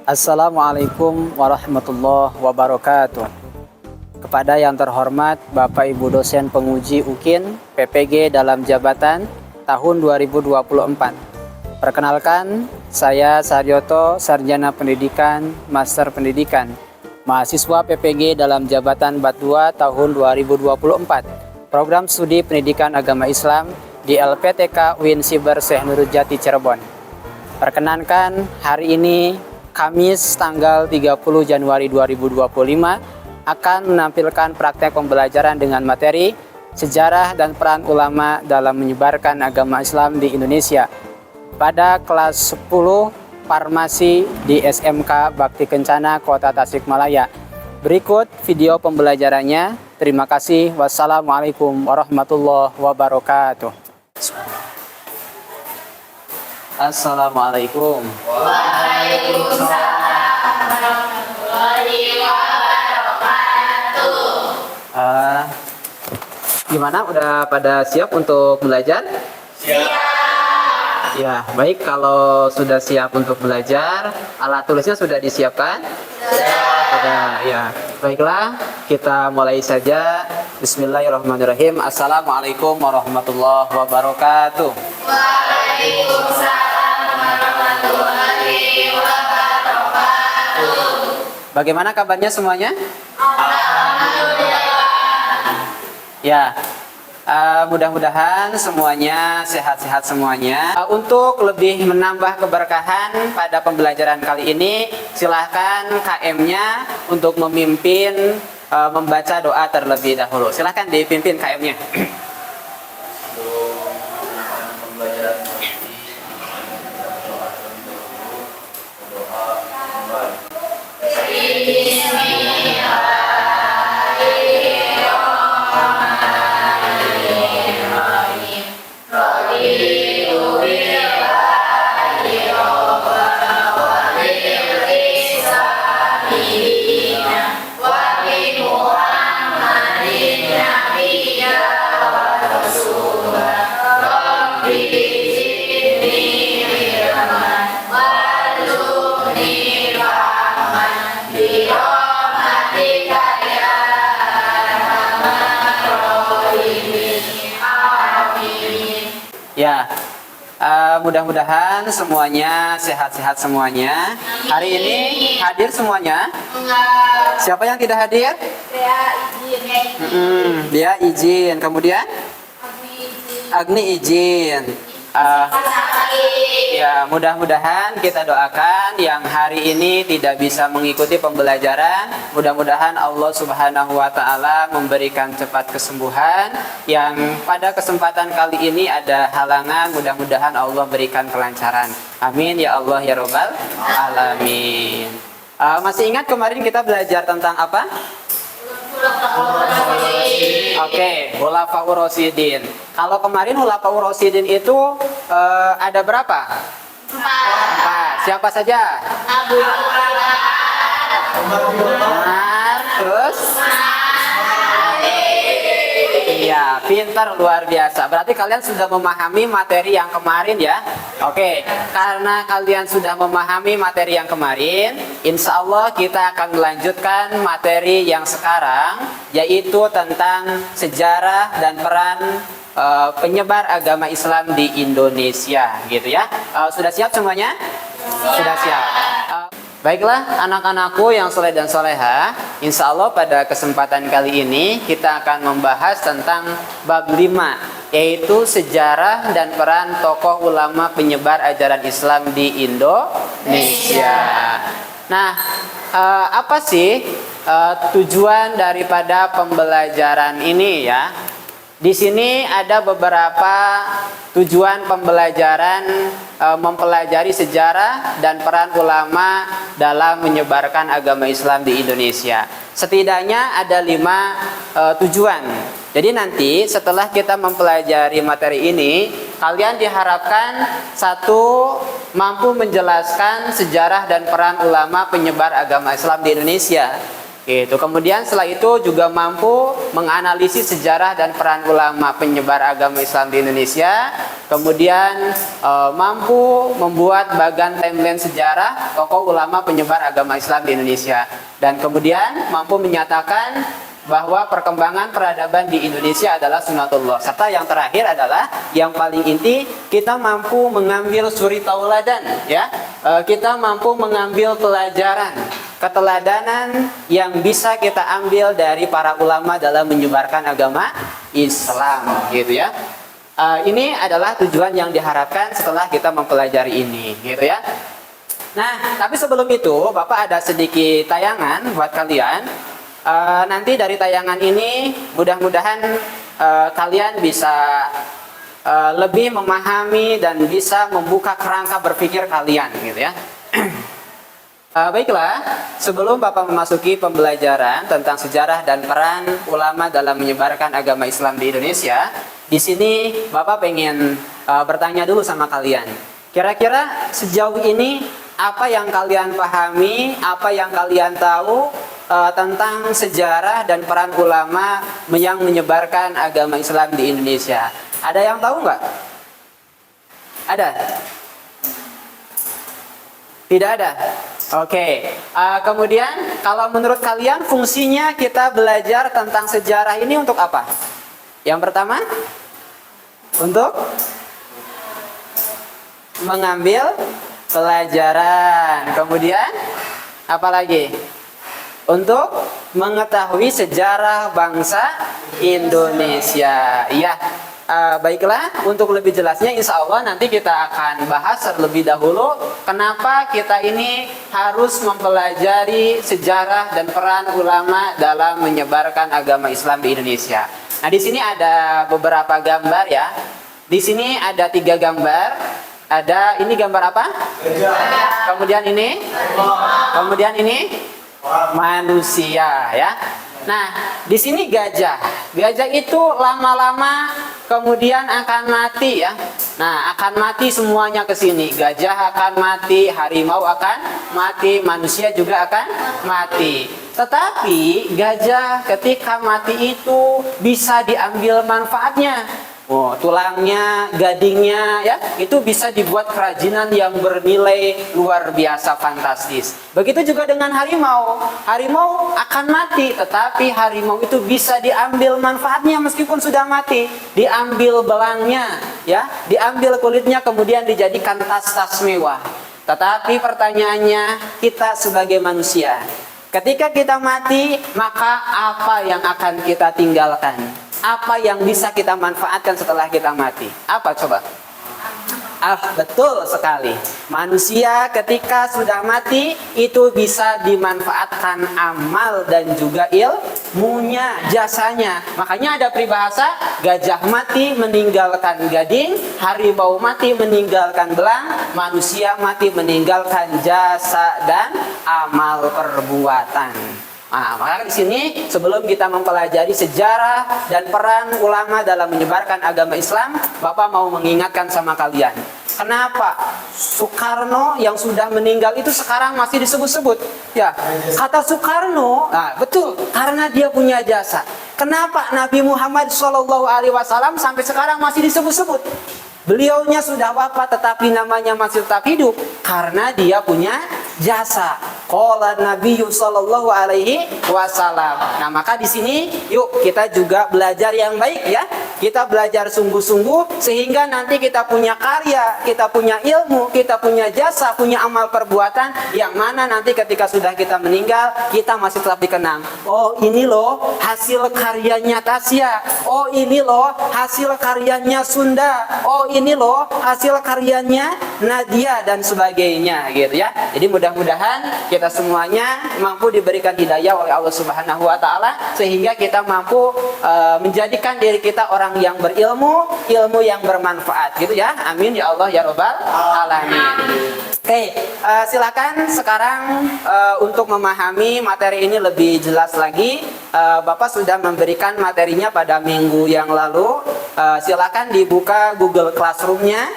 Assalamualaikum warahmatullahi wabarakatuh. Kepada yang terhormat Bapak Ibu dosen penguji UKIN PPG dalam jabatan tahun 2024. Perkenalkan, saya Saryoto, Sarjana Pendidikan, Master Pendidikan, mahasiswa PPG dalam jabatan BAT 2 tahun 2024. Program Studi Pendidikan Agama Islam di LPTK UIN Siber Syekh Nurjati Cirebon. Perkenankan, hari ini Kamis tanggal 30 Januari 2025 akan menampilkan praktek pembelajaran dengan materi sejarah dan peran ulama dalam menyebarkan agama Islam di Indonesia pada kelas 10 Farmasi di SMK Bakti Kencana Kota Tasikmalaya. Berikut video pembelajarannya. Terima kasih. Wassalamualaikum warahmatullahi wabarakatuh. Assalamualaikum. Waalaikumsalam warahmatullahi wabarakatuh. Gimana? Udah pada siap untuk belajar? Siap. Ya, baik. Kalau sudah siap untuk belajar, alat tulisnya sudah disiapkan? Sudah, ya. Baiklah, kita mulai saja. Bismillahirrahmanirrahim. Assalamualaikum warahmatullahi wabarakatuh. Waalaikumsalam warahmatullahi wabarakatuh. Bagaimana kabarnya semuanya? Alhamdulillah. Ya, mudah-mudahan semuanya sehat-sehat semuanya. Untuk lebih menambah keberkahan pada pembelajaran kali ini, silahkan KM-nya untuk memimpin membaca doa terlebih dahulu. Silahkan dipimpin KM-nya. Ya, mudah-mudahan semuanya sehat-sehat semuanya. Hari ini hadir semuanya. Enggak. Siapa yang tidak hadir? Saya izin. Dia izin. Kemudian Aku izin. Agni izin. Ya, mudah-mudahan kita doakan yang hari ini tidak bisa mengikuti pembelajaran. Mudah-mudahan Allah Subhanahu wa Ta'ala memberikan cepat kesembuhan. Yang pada kesempatan kali ini ada halangan, mudah-mudahan Allah berikan kelancaran. Amin ya Allah ya Rabbal alamin. Masih ingat kemarin kita belajar tentang apa? Oke, Khulafaur Rasyidin. Kalau kemarin Khulafaur Rasyidin itu ada berapa? 4. Siapa saja? Abu Bakar. Umar, terus? Iya, pintar luar biasa. Berarti kalian sudah memahami materi yang kemarin ya. Oke, karena kalian sudah memahami materi yang kemarin, insya Allah kita akan melanjutkan materi yang sekarang, yaitu tentang sejarah dan peran penyebar agama Islam di Indonesia, gitu ya. Sudah siap semuanya? Sudah siap. Baiklah anak-anakku yang soleh dan soleha, insya Allah pada kesempatan kali ini kita akan membahas tentang bab 5, yaitu sejarah dan peran tokoh ulama penyebar ajaran Islam di Indonesia. Nah, apa sih tujuan daripada pembelajaran ini ya? Di sini ada beberapa tujuan pembelajaran, mempelajari sejarah dan peran ulama dalam menyebarkan agama Islam di Indonesia. Setidaknya ada 5 tujuan. Jadi nanti setelah kita mempelajari materi ini, kalian diharapkan 1, mampu menjelaskan sejarah dan peran ulama penyebar agama Islam di Indonesia. Gitu. Kemudian setelah itu juga mampu menganalisis sejarah dan peran ulama penyebar agama Islam di Indonesia. Kemudian mampu membuat bagan timeline sejarah tokoh ulama penyebar agama Islam di Indonesia. Dan kemudian mampu menyatakan bahwa perkembangan peradaban di Indonesia adalah sunatullah. Serta yang terakhir adalah yang paling inti, kita mampu mengambil suri tauladan, ya. Kita mampu mengambil pelajaran, keteladanan yang bisa kita ambil dari para ulama dalam menyebarkan agama Islam, gitu ya. Ini adalah tujuan yang diharapkan setelah kita mempelajari ini, gitu ya. Nah, tapi sebelum itu, Bapak ada sedikit tayangan buat kalian. Nanti dari tayangan ini mudah-mudahan kalian bisa lebih memahami dan bisa membuka kerangka berpikir kalian, gitu ya. Baiklah, sebelum Bapak memasuki pembelajaran tentang sejarah dan peran ulama dalam menyebarkan agama Islam di Indonesia, di sini Bapak pengen bertanya dulu sama kalian. Kira-kira sejauh ini apa yang kalian pahami, apa yang kalian tahu tentang sejarah dan peran ulama yang menyebarkan agama Islam di Indonesia? Ada yang tahu nggak? Ada? Tidak ada? Oke. Kemudian kalau menurut kalian fungsinya kita belajar tentang sejarah ini untuk apa? Yang pertama, untuk mengambil pelajaran. Kemudian apa lagi? Untuk mengetahui sejarah bangsa Indonesia. Ya, baiklah. Untuk lebih jelasnya, insya Allah nanti kita akan bahas terlebih dahulu kenapa kita ini harus mempelajari sejarah dan peran ulama dalam menyebarkan agama Islam di Indonesia. Nah, di sini ada beberapa gambar ya. Di sini ada 3 gambar. Ada, ini gambar apa? Kemudian ini, kemudian ini manusia, ya. Nah, di sini gajah. Gajah itu lama-lama kemudian akan mati, ya. Nah, akan mati semuanya ke sini. Gajah akan mati, harimau akan mati, manusia juga akan mati. Tetapi gajah ketika mati itu bisa diambil manfaatnya. Oh, tulangnya, gadingnya, ya, itu bisa dibuat kerajinan yang bernilai luar biasa fantastis. Begitu juga dengan harimau. Harimau akan mati, tetapi harimau itu bisa diambil manfaatnya meskipun sudah mati. Diambil belangnya, ya, diambil kulitnya, kemudian dijadikan tas-tas mewah. Tetapi pertanyaannya, kita sebagai manusia, ketika kita mati, maka apa yang akan kita tinggalkan? Apa yang bisa kita manfaatkan setelah kita mati? Apa coba? Betul sekali. Manusia ketika sudah mati itu bisa dimanfaatkan amal dan juga ilmunya, jasanya. Makanya ada peribahasa, gajah mati meninggalkan gading, harimau mati meninggalkan belang, manusia mati meninggalkan jasa dan amal perbuatan. Nah, maka di sini sebelum kita mempelajari sejarah dan peran ulama dalam menyebarkan agama Islam, Bapak mau mengingatkan sama kalian. Kenapa Soekarno yang sudah meninggal itu sekarang masih disebut-sebut? Ya, kata Soekarno, nah, betul, karena dia punya jasa. Kenapa Nabi Muhammad SAW sampai sekarang masih disebut-sebut? Beliaunya sudah wafat tetapi namanya masih tetap hidup karena dia punya jasa. Qala Nabiyyu sallallahu alaihi wasallam. Nah, maka di sini yuk kita juga belajar yang baik, ya. Kita belajar sungguh-sungguh sehingga nanti kita punya karya, kita punya ilmu, kita punya jasa, punya amal perbuatan yang mana nanti ketika sudah kita meninggal kita masih tetap dikenang. Oh, ini loh hasil karyanya Tasya. Oh, ini loh hasil karyanya Sunda. Oh, ini loh hasil karyanya Nadia dan sebagainya, gitu ya. Jadi mudah-mudahan kita semuanya mampu diberikan hidayah oleh Allah Subhanahu wa taala sehingga kita mampu menjadikan diri kita orang yang berilmu, ilmu yang bermanfaat, gitu ya. Amin ya Allah ya Rabbal alamin. Oke, silakan sekarang untuk memahami materi ini lebih jelas lagi. Bapak sudah memberikan materinya pada minggu yang lalu. Silakan dibuka Google Classroom-nya.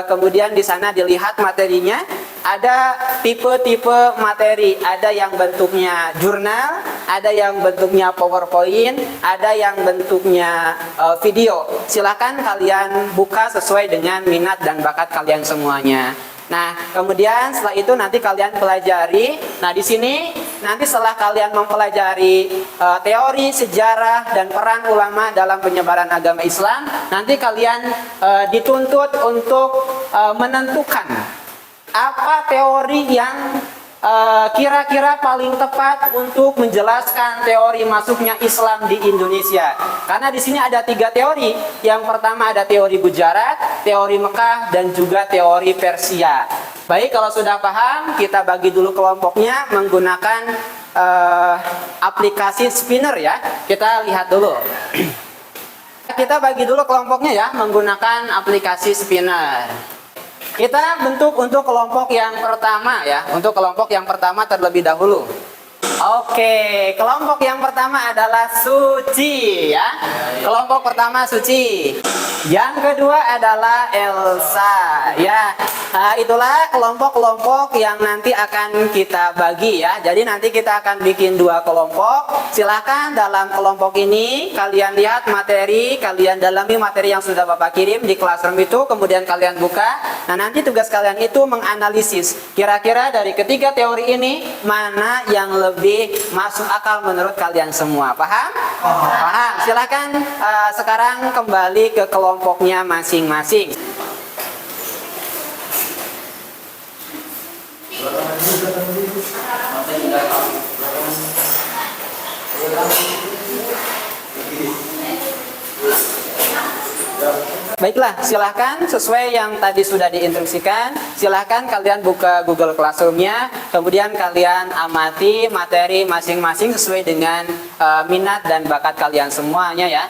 Kemudian di sana dilihat materinya. Ada tipe-tipe materi, ada yang bentuknya jurnal, ada yang bentuknya PowerPoint, ada yang bentuknya video. Silakan kalian buka sesuai dengan minat dan bakat kalian semuanya. Nah, kemudian setelah itu nanti kalian pelajari. Nah, di sini nanti setelah kalian mempelajari teori, sejarah, dan peran ulama dalam penyebaran agama Islam, nanti kalian dituntut untuk menentukan apa teori yang kira-kira paling tepat untuk menjelaskan teori masuknya Islam di Indonesia. Karena di sini ada 3 teori. Yang pertama ada teori Gujarat, teori Mekah, dan juga teori Persia. Baik, kalau sudah paham, kita bagi dulu kelompoknya menggunakan aplikasi spinner ya. Kita lihat dulu. Kita bagi dulu kelompoknya ya menggunakan aplikasi spinner. Kita bentuk untuk kelompok yang pertama ya. Untuk kelompok yang pertama terlebih dahulu. Oke, kelompok yang pertama adalah Suci ya. Kelompok pertama Suci. Yang kedua adalah Elsa ya. Itulah kelompok-kelompok yang nanti akan kita bagi ya. Jadi nanti kita akan bikin 2 kelompok. Silakan dalam kelompok ini kalian lihat materi, kalian dalami materi yang sudah Bapak kirim di Classroom itu, kemudian kalian buka. Nah, nanti tugas kalian itu menganalisis kira-kira dari ketiga teori ini mana yang lebih masuk akal menurut kalian semua. Paham? Paham. Silakan sekarang kembali ke kelompoknya masing-masing. Baiklah, silahkan sesuai yang tadi sudah diinstruksikan. Silahkan kalian buka Google Classroom-nya, kemudian kalian amati materi masing-masing sesuai dengan minat dan bakat kalian semuanya ya.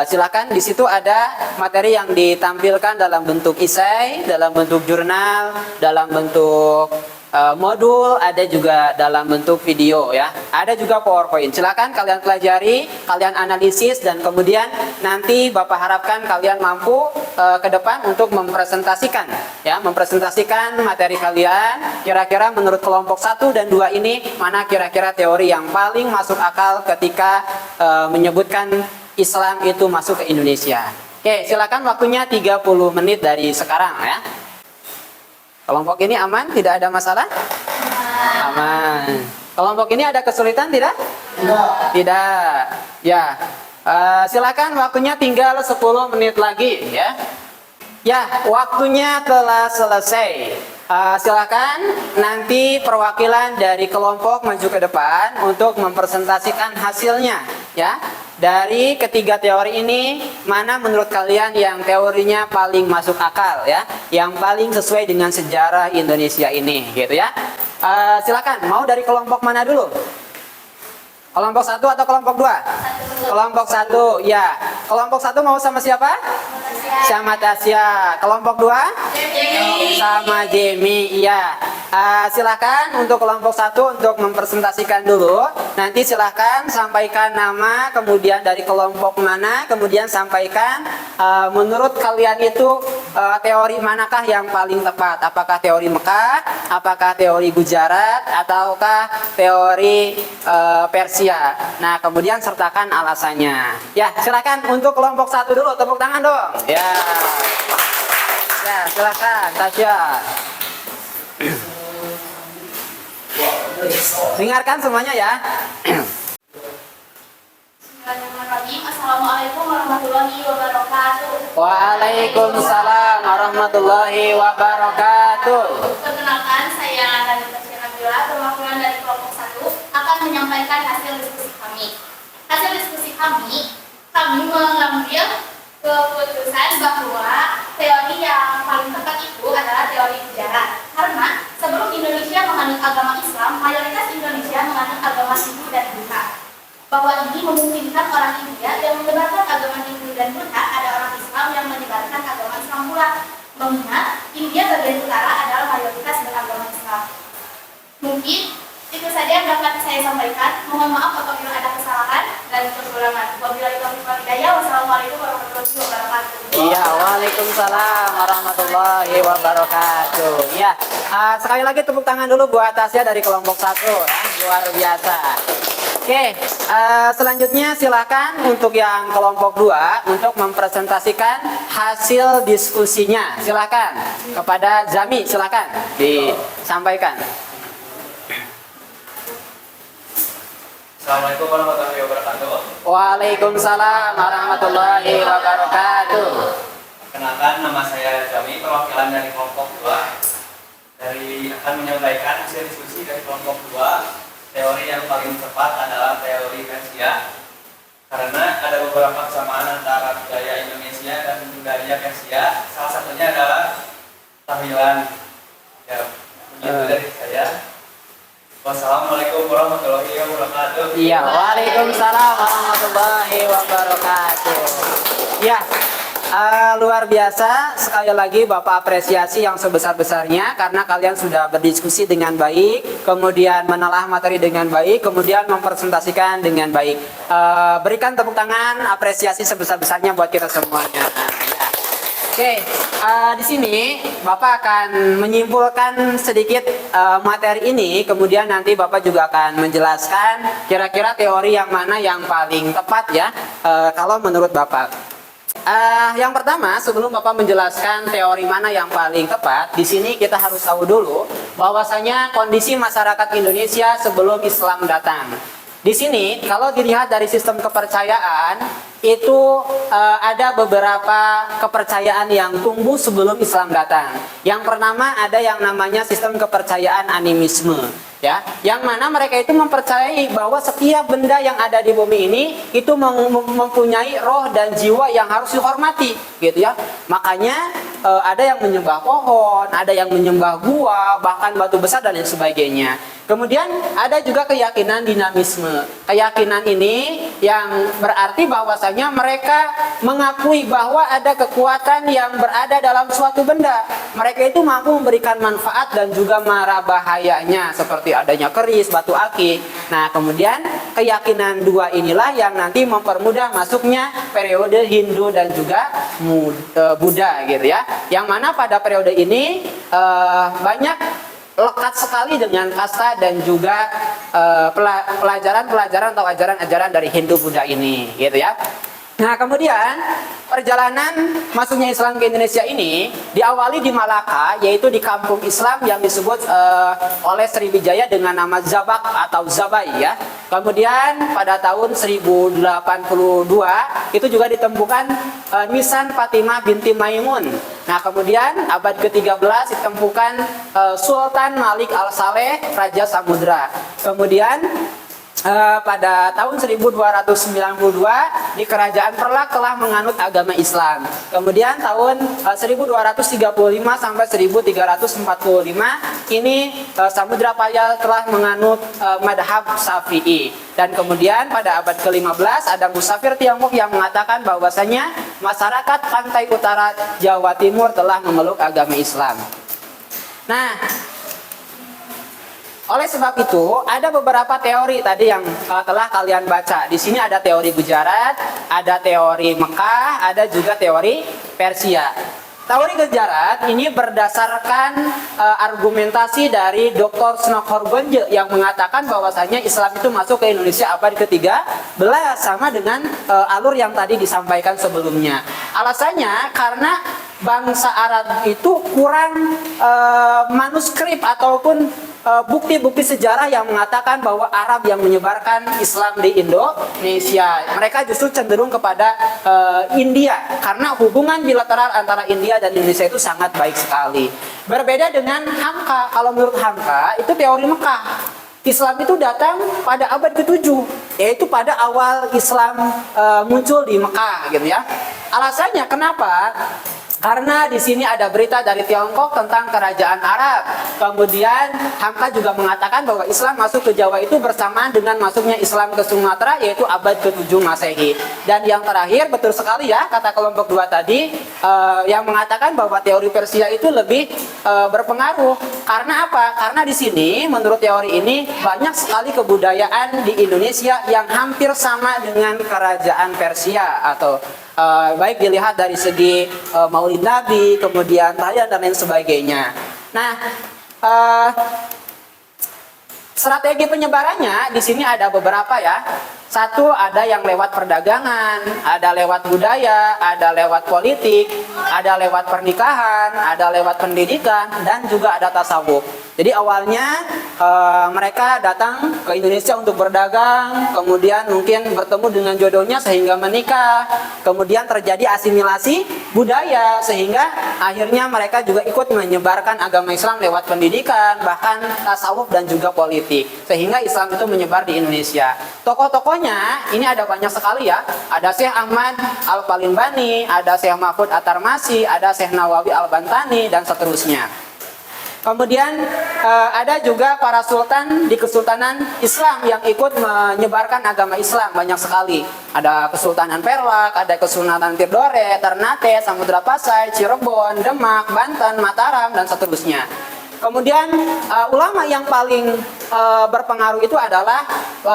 Silakan, di situ ada materi yang ditampilkan dalam bentuk esai, dalam bentuk jurnal, dalam bentuk modul, ada juga dalam bentuk video ya. Ada juga PowerPoint. Silakan kalian pelajari, kalian analisis, dan kemudian nanti Bapak harapkan kalian mampu ke depan untuk mempresentasikan ya, mempresentasikan materi kalian. Kira-kira menurut kelompok 1 dan 2 ini mana kira-kira teori yang paling masuk akal ketika menyebutkan Islam itu masuk ke Indonesia. Oke, silakan waktunya 30 menit dari sekarang ya. Kelompok ini aman? Tidak ada masalah? Aman. Kelompok ini ada kesulitan tidak? Tidak. Ya. Silakan waktunya tinggal 10 menit lagi ya. Ya, waktunya telah selesai. Silakan nanti perwakilan dari kelompok maju ke depan untuk mempresentasikan hasilnya ya. Dari ketiga teori ini, mana menurut kalian yang teorinya paling masuk akal ya, yang paling sesuai dengan sejarah Indonesia ini gitu ya. Silakan, mau dari kelompok mana dulu? Kelompok 1 atau kelompok 2? Kelompok 1 ya. Kelompok 1 mau sama siapa? Sama Tasya. Kelompok 2? Sama Jamie. Iya. Silakan untuk kelompok 1 untuk mempresentasikan dulu. Nanti silakan sampaikan nama, kemudian dari kelompok mana, kemudian sampaikan menurut kalian itu teori manakah yang paling tepat? Apakah teori Mekah, apakah teori Gujarat, ataukah teori Persia? Nah, kemudian sertakan alasannya. Ya, silakan untuk kelompok 1 dulu, tepuk tangan dong. Ya. Ya, silakan Tasya. Dengarkan semuanya ya. Bismillahirrahmanirrahim. Assalamualaikum warahmatullahi wabarakatuh. Waalaikumsalam warahmatullahi wabarakatuh. Perkenalkan, saya Nani Tasya Nabila, perwakilan dari kelompok 1 akan menyampaikan hasil diskusi kami. Hasil diskusi kami mengambil keputusan bahwa teori yang paling tepat itu adalah teori sejarah. Karena sebelum Indonesia menganut agama Islam, mayoritas Indonesia menganut agama Hindu dan Buddha. Bahwa ini memungkinkan orang India yang menyebarkan agama Hindu dan Buddha ada orang Islam yang menyebarkan agama Islam pula. Mengingat India bagian utara adalah mayoritas beragama Islam. Mungkin itu saja yang dapat saya sampaikan. Mohon maaf apabila ada kesalahan dan kekurangan. Wabillahi taufiq wal hidayah. Wassalamualaikum warahmatullahi wabarakatuh. Iya, waalaikumsalam warahmatullahi wabarakatuh. Ya, sekali lagi tepuk tangan dulu buat Tasya dari kelompok 1 ya, luar biasa. Oke, selanjutnya silakan untuk yang kelompok 2 untuk mempresentasikan hasil diskusinya. Silakan kepada Zami, silakan disampaikan. Assalamualaikum warahmatullahi wabarakatuh. Waalaikumsalam warahmatullahi wabarakatuh. Kenalkan, nama saya Jami, perwakilan dari kelompok 2. Akan menyampaikan hasil diskusi dari kelompok 2. Teori yang paling tepat adalah teori Persia, karena ada beberapa kesamaan antara budaya Indonesia dan budaya Persia. Salah satunya adalah tahlilan. Ya, begitu dari saya. Wassalamualaikum warahmatullahi wabarakatuh. Iya, waalaikumsalam warahmatullahi wabarakatuh. Ya, luar biasa. Sekali lagi Bapak apresiasi yang sebesar-besarnya karena kalian sudah berdiskusi dengan baik, kemudian menelaah materi dengan baik, kemudian mempresentasikan dengan baik. Berikan tepuk tangan apresiasi sebesar-besarnya buat kita semuanya. Ya. Oke, di sini Bapak akan menyimpulkan sedikit materi ini, kemudian nanti Bapak juga akan menjelaskan kira-kira teori yang mana yang paling tepat ya, kalau menurut Bapak. Yang pertama, sebelum Bapak menjelaskan teori mana yang paling tepat, di sini kita harus tahu dulu bahwasanya kondisi masyarakat Indonesia sebelum Islam datang. Di sini, kalau dilihat dari sistem kepercayaan, itu ada beberapa kepercayaan yang tumbuh sebelum Islam datang. Yang pertama ada yang namanya sistem kepercayaan animisme. Ya, yang mana mereka itu mempercayai bahwa setiap benda yang ada di bumi ini itu mempunyai roh dan jiwa yang harus dihormati, gitu ya. Makanya ada yang menyembah pohon, ada yang menyembah gua, bahkan batu besar dan lain sebagainya. Kemudian ada juga keyakinan dinamisme. Keyakinan ini yang berarti bahwasanya mereka mengakui bahwa ada kekuatan yang berada dalam suatu benda. Mereka itu mampu memberikan manfaat dan juga mara bahayanya, seperti adanya keris, batu akik. Nah, kemudian keyakinan dua inilah yang nanti mempermudah masuknya periode Hindu dan juga Buddha, gitu ya. Yang mana pada periode ini banyak lekat sekali dengan kasta dan juga pelajaran-pelajaran atau ajaran-ajaran dari Hindu Buddha ini, gitu ya. Nah, kemudian perjalanan masuknya Islam ke Indonesia ini diawali di Malaka, yaitu di kampung Islam yang disebut oleh Sriwijaya dengan nama Zabak atau Zabai ya. Kemudian pada tahun 1082 itu juga ditemukan nisan Fatimah binti Maimun. Nah, kemudian abad ke-13 ditemukan Sultan Malik Al-Saleh, Raja Samudra. Kemudian pada tahun 1292 di Kerajaan Perlak telah menganut agama Islam. Kemudian tahun 1235 sampai 1345 ini Samudra Paya telah menganut madhab Syafi'i. Dan kemudian pada abad ke-15 ada musafir Tiongkok yang mengatakan bahwasanya masyarakat pantai utara Jawa Timur telah memeluk agama Islam. Nah, oleh sebab itu, ada beberapa teori tadi yang telah kalian baca. Di sini ada teori Gujarat, ada teori Mekah, ada juga teori Persia. Teori Gujarat ini berdasarkan argumentasi dari Dr. Snokhorbunje yang mengatakan bahwasanya Islam itu masuk ke Indonesia abad ke-13 sama dengan alur yang tadi disampaikan sebelumnya. Alasannya karena bangsa Arab itu kurang manuskrip ataupun bukti-bukti sejarah yang mengatakan bahwa Arab yang menyebarkan Islam di Indonesia. Mereka justru cenderung kepada India karena hubungan bilateral antara India dan Indonesia itu sangat baik sekali. Berbeda dengan Hamka. Kalau menurut Hamka itu teori Mekah. Islam itu datang pada abad ke-7, yaitu pada awal Islam muncul di Mekah, gitu ya. Alasannya kenapa? Karena di sini ada berita dari Tiongkok tentang kerajaan Arab. Kemudian Hamka juga mengatakan bahwa Islam masuk ke Jawa itu bersamaan dengan masuknya Islam ke Sumatera, yaitu abad ke-7 Masehi. Dan yang terakhir betul sekali ya kata kelompok 2 tadi yang mengatakan bahwa teori Persia itu lebih berpengaruh. Karena apa? Karena di sini menurut teori ini banyak sekali kebudayaan di Indonesia yang hampir sama dengan kerajaan Persia atau baik dilihat dari segi Maulid Nabi, kemudian tarian dan lain sebagainya. Nah, Strategi penyebarannya di sini ada beberapa ya. Satu, ada yang lewat perdagangan, ada lewat budaya, ada lewat politik, ada lewat pernikahan, ada lewat pendidikan, dan juga ada tasawuf. Jadi awalnya mereka datang ke Indonesia untuk berdagang, kemudian mungkin bertemu dengan jodohnya sehingga menikah, kemudian terjadi asimilasi budaya sehingga akhirnya mereka juga ikut menyebarkan agama Islam lewat pendidikan, bahkan tasawuf dan juga politik, sehingga Islam itu menyebar di Indonesia. Tokoh-tokohnya ini ada banyak sekali ya. Ada Syekh Ahmad Al-Palinbani, ada Syekh Mahfud At-Tarmasi, ada Syekh Nawawi Al-Bantani, dan seterusnya. Kemudian ada juga para sultan di Kesultanan Islam yang ikut menyebarkan agama Islam, banyak sekali. Ada Kesultanan Perlak, ada Kesultanan Tidore, Ternate, Samudra Pasai, Cirebon, Demak, Banten, Mataram, dan seterusnya. Kemudian ulama yang paling berpengaruh itu adalah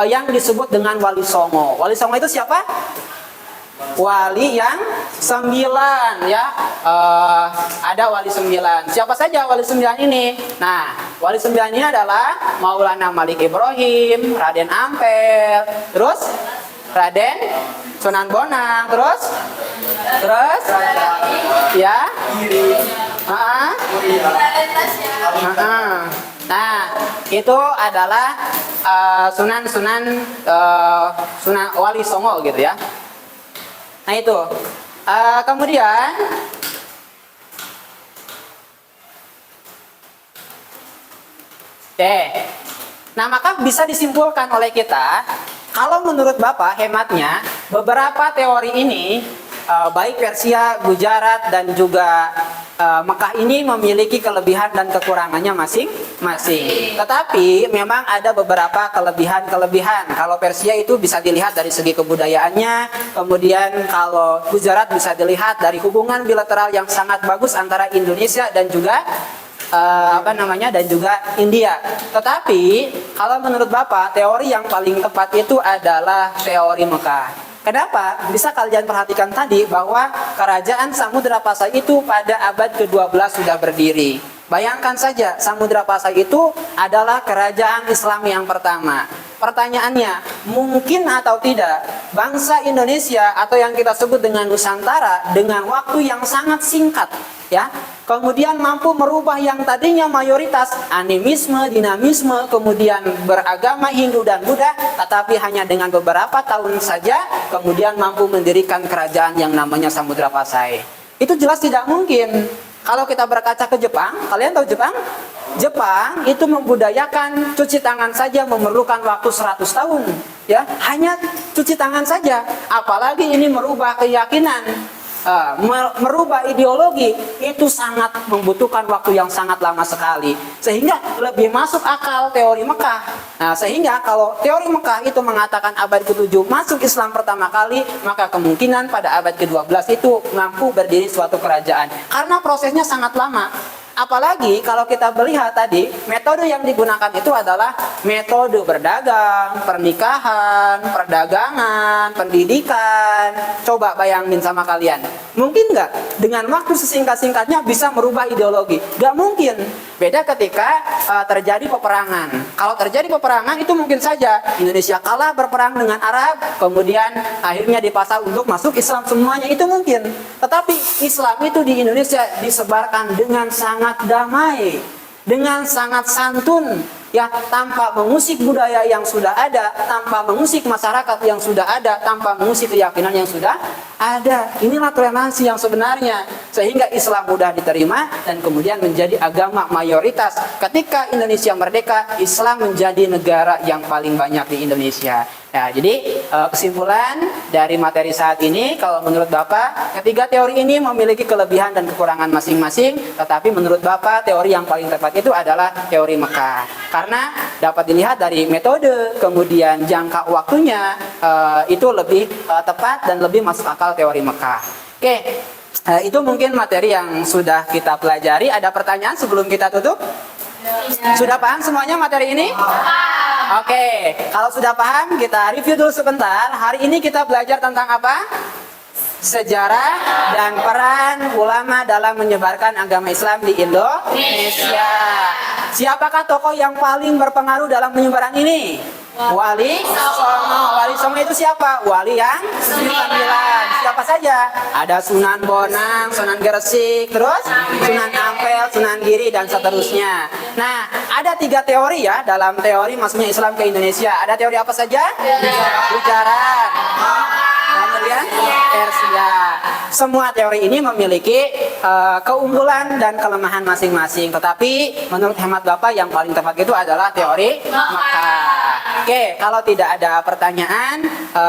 yang disebut dengan Wali Songo. Wali Songo itu siapa? Wali yang 9 ya. Ada wali 9. Siapa saja wali 9 ini? Nah, wali 9 ini adalah Maulana Malik Ibrahim, Raden Ampel, terus Raden Sunan Bonang, terus ya. Nah, itu adalah Sunan Wali Songo gitu ya. Nah itu, kemudian nah maka bisa disimpulkan oleh kita, kalau menurut Bapak hematnya, beberapa teori ini baik Persia, Gujarat, dan juga Mekah ini memiliki kelebihan dan kekurangannya masing-masing. Tetapi memang ada beberapa kelebihan-kelebihan. Kalau Persia itu bisa dilihat dari segi kebudayaannya, kemudian kalau Gujarat bisa dilihat dari hubungan bilateral yang sangat bagus antara Indonesia dan juga dan juga India. Tetapi kalau menurut Bapak, teori yang paling tepat itu adalah teori Mekah. Kenapa? Bisa kalian perhatikan tadi bahwa kerajaan Samudra Pasai itu pada abad ke-12 sudah berdiri. Bayangkan saja, Samudra Pasai itu adalah kerajaan Islam yang pertama. Pertanyaannya, mungkin atau tidak bangsa Indonesia atau yang kita sebut dengan Nusantara dengan waktu yang sangat singkat ya, kemudian mampu merubah yang tadinya mayoritas animisme, dinamisme, kemudian beragama Hindu dan Buddha, tetapi hanya dengan beberapa tahun saja kemudian mampu mendirikan kerajaan yang namanya Samudra Pasai. Itu jelas tidak mungkin. Kalau kita berkaca ke Jepang, kalian tahu Jepang? Jepang itu membudayakan cuci tangan saja memerlukan waktu 100 tahun, ya, hanya cuci tangan saja. Apalagi ini merubah keyakinan, merubah ideologi, itu sangat membutuhkan waktu yang sangat lama sekali. Sehingga lebih masuk akal teori Mekah. Nah, sehingga kalau teori Mekah itu mengatakan abad ke-7 masuk Islam pertama kali, maka kemungkinan pada abad ke-12 itu mampu berdiri suatu kerajaan. Karena prosesnya sangat lama. Apalagi kalau kita melihat tadi, metode yang digunakan itu adalah metode berdagang, pernikahan, perdagangan, pendidikan. Coba bayangin sama kalian. Mungkin nggak dengan waktu sesingkat-singkatnya bisa merubah ideologi? Nggak mungkin. Beda ketika terjadi peperangan. Kalau terjadi peperangan itu mungkin saja Indonesia kalah berperang dengan Arab, kemudian akhirnya dipasang untuk masuk Islam semuanya, itu mungkin. Tetapi Islam itu di Indonesia disebarkan dengan sangat damai, dengan sangat santun, ya, tanpa mengusik budaya yang sudah ada, tanpa mengusik masyarakat yang sudah ada, tanpa mengusik keyakinan yang sudah ada. Inilah toleransi yang sebenarnya, sehingga Islam mudah diterima dan kemudian menjadi agama mayoritas. Ketika Indonesia merdeka, Islam menjadi negara yang paling banyak di Indonesia. Nah, jadi kesimpulan dari materi saat ini, kalau menurut Bapak, ketiga teori ini memiliki kelebihan dan kekurangan masing-masing, tetapi menurut Bapak, teori yang paling tepat itu adalah teori Mekah. Karena dapat dilihat dari metode, kemudian jangka waktunya, itu lebih tepat dan lebih masuk akal teori Mekah. Oke, itu mungkin materi yang sudah kita pelajari. Ada pertanyaan sebelum kita tutup? Sudah paham semuanya materi ini? Oke, kalau sudah paham kita review dulu sebentar. Hari ini kita belajar tentang apa? sejarah dan peran ulama dalam menyebarkan agama Islam di Indonesia. Siapakah tokoh yang paling berpengaruh dalam penyebaran ini? Wali Songo. Wali Songo itu siapa? Wali yang 9. Siapa saja? Ada Sunan Bonang, Sunan Gresik, terus Sunan Ampel, Sunan Giri, dan seterusnya. Nah, ada 3 teori ya dalam teori masuknya Islam ke Indonesia. Ada teori apa saja? Gujarat, kemudian Persia. Semua teori ini memiliki keunggulan dan kelemahan masing-masing. Tetapi menurut hemat Bapak yang paling tepat itu adalah teori Makkah. Oke, kalau tidak ada pertanyaan,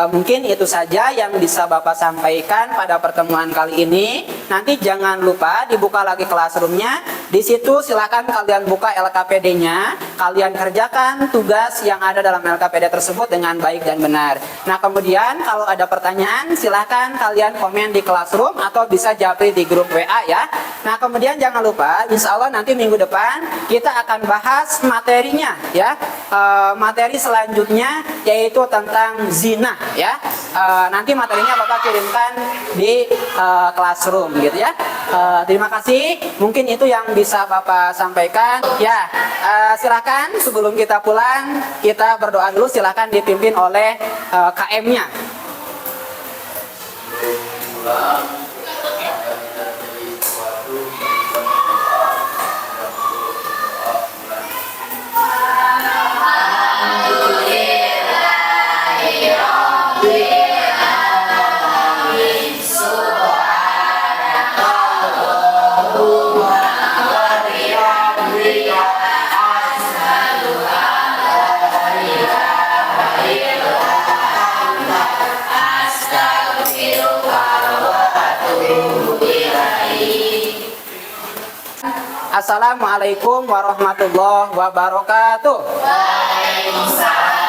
mungkin itu saja yang bisa Bapak sampaikan pada pertemuan kali ini. Nanti jangan lupa dibuka lagi classroomnya. Di situ silakan kalian buka LKPD-nya, kalian kerjakan tugas yang ada dalam LKPD tersebut dengan baik dan benar. Nah, kemudian kalau ada pertanyaan, silakan kalian komen di classroom atau bisa japri di grup WA ya. Nah, kemudian jangan lupa, insya Allah nanti minggu depan kita akan bahas materinya ya. Materi selanjutnya yaitu tentang zina ya. Nanti materinya Bapak kirimkan di classroom gitu ya. Terima kasih. Mungkin itu yang bisa Bapak sampaikan. Ya, silakan sebelum kita pulang kita berdoa dulu. Silakan dipimpin oleh KM-nya. Assalamualaikum warahmatullahi wabarakatuh. Waalaikumsalam.